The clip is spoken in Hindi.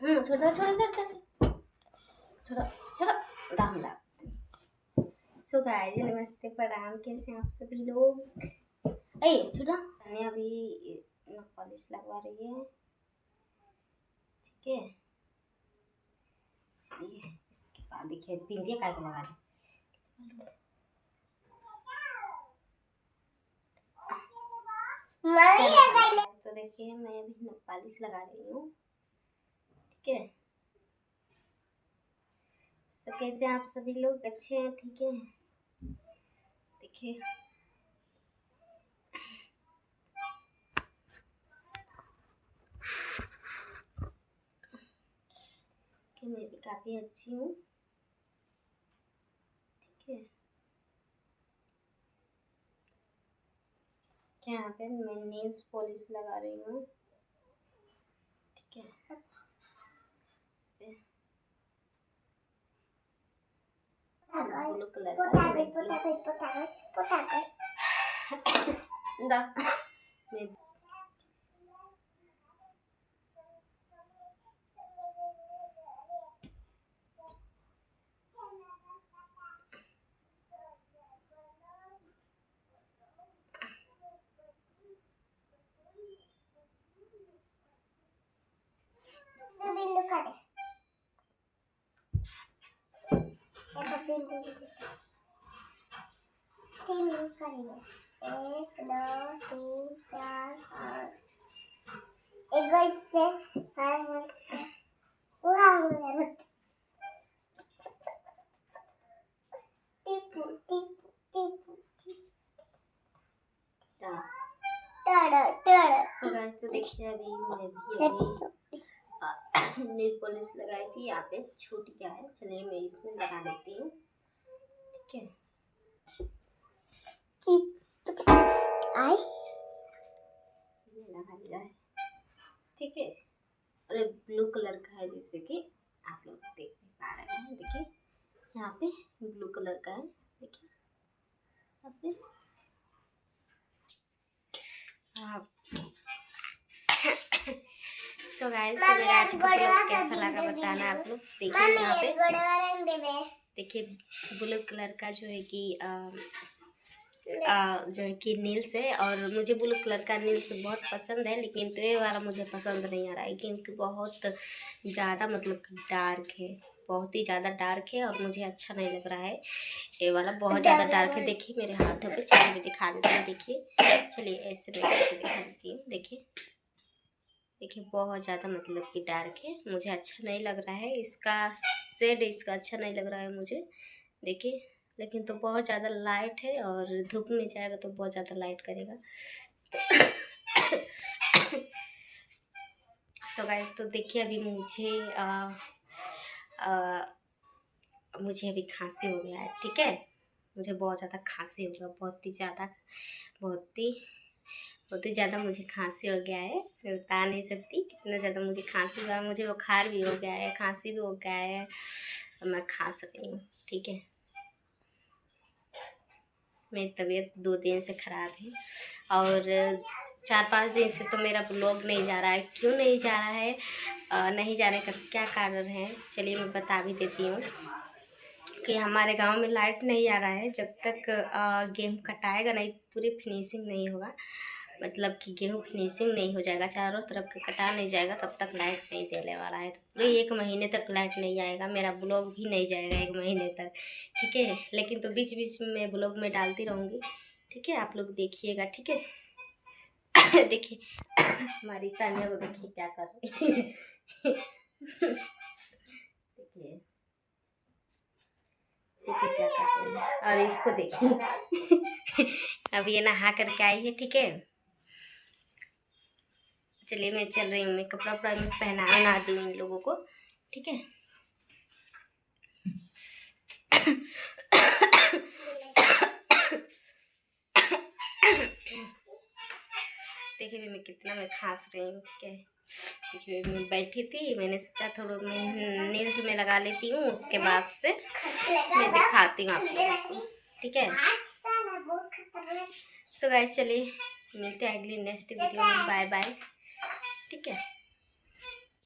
छोटा छोटा छोटा छोटा छोटा दाम ला। सो गाइस नमस्ते प्रणाम, कैसे हैं आप सभी लोग। छोटा मैंने अभी पॉलिश लगवा रही है, ठीक है। चलिए इसके बाद देखिए बिंदिया काय लगा रही। तो देखिए मैं अभी पॉलिश लगा रही हूँ, ठीक है। तो कैसे आप सभी लोग, अच्छे हैं, ठीक है। देखिए कि मैं भी काफी अच्छी हूँ, ठीक है। यहाँ पे मैं नेल्स पॉलिश लगा रही हूँ, ठीक है। ब्लू कलर का तो देखिए अभी मैं भी नेल पॉलिश लगाई थी, यहाँ पे छूट गया है। चलिए मैं इसमें लगा देती हूँ, ठीक है। लगा दिया है, ठीक है। और ब्लू कलर का है, जैसे कि आप लोग देख पा रहे हैं। देखिए यहाँ पे ब्लू कलर का है, देखिए यहाँ पे। सो गाइस तो मेरा आज का ब्लॉग कैसा लगा बताना आप लोग। देखिए यहाँ पे देखिए ब्लू कलर का जो है कि जो है कि नील्स है, और मुझे ब्लू कलर का नील्स बहुत पसंद है, लेकिन तो ये वाला मुझे पसंद नहीं आ रहा है, क्योंकि बहुत ज़्यादा मतलब डार्क है, बहुत ही ज़्यादा डार्क है, और मुझे अच्छा नहीं लग रहा है। ये वाला बहुत ज़्यादा डार्क है। देखिए मेरे हाथों पे, चलिए मैं दिखा देती हूँ। देखिए चलिए ऐसे मैं करके दिखा देती हूँ। देखिए देखिए बहुत ज़्यादा मतलब कि डार्क है, मुझे अच्छा नहीं लग रहा है। इसका शेड इसका अच्छा नहीं लग रहा है मुझे, देखिए। लेकिन तो बहुत ज़्यादा लाइट है, और धूप में जाएगा तो बहुत ज़्यादा लाइट करेगा। सो गाइस तो देखिए अभी मुझे अभी खांसी हो गया है, ठीक है। मुझे बहुत ज़्यादा खांसी हो गया, बहुत ही ज़्यादा मुझे खांसी हो गया है। मैं बता नहीं सकती कितना ज़्यादा मुझे खांसी हुआ है। मुझे बुखार भी हो गया है, खांसी भी हो गया है, और मैं खांस रही हूँ, ठीक है। मेरी तबीयत 2 दिन से ख़राब है, और 4-5 दिन से तो मेरा ब्लॉग नहीं जा रहा है। क्यों नहीं जा रहा है, नहीं जाने का क्या कारण है, चलिए मैं बता भी देती हूँ। कि हमारे गांव में लाइट नहीं आ रहा है। जब तक गेहूँ कटाएगा नहीं, पूरी फिनिशिंग नहीं होगा, मतलब कि गेहूँ फिनिशिंग नहीं हो जाएगा, चारों तरफ के कटा नहीं जाएगा, तब तक लाइट नहीं देने वाला है। तो पूरे 1 महीने तक लाइट नहीं आएगा, मेरा ब्लॉग भी नहीं जाएगा 1 महीने तक, ठीक है। लेकिन तो बीच बीच में मैं ब्लॉग में डालती रहूँगी, ठीक है। आप लोग देखिएगा, ठीक है। देखिए हमारी तानिया को देखिए क्या कर रही है। देखिए देखिए क्या कर रही है, और इसको देखिए। अब ये नहा करके आई है, ठीक है। चलिए मैं चल रही हूँ, मैं कपड़ा उपड़ा में पहना दूँ इन लोगों को, ठीक है। देखिए मैं कितना मैं खांस रही हूँ, ठीक है। देखिए मैं बैठी थी, मैंने सोचा थोड़ा मैं नील्स में लगा लेती हूँ, उसके बाद से मैं दिखाती हूँ आप लोगों को, ठीक है। सो गाइस चलिए मिलते हैं अगली नेक्स्ट वीडियो में, बाय बाय, ठीक है।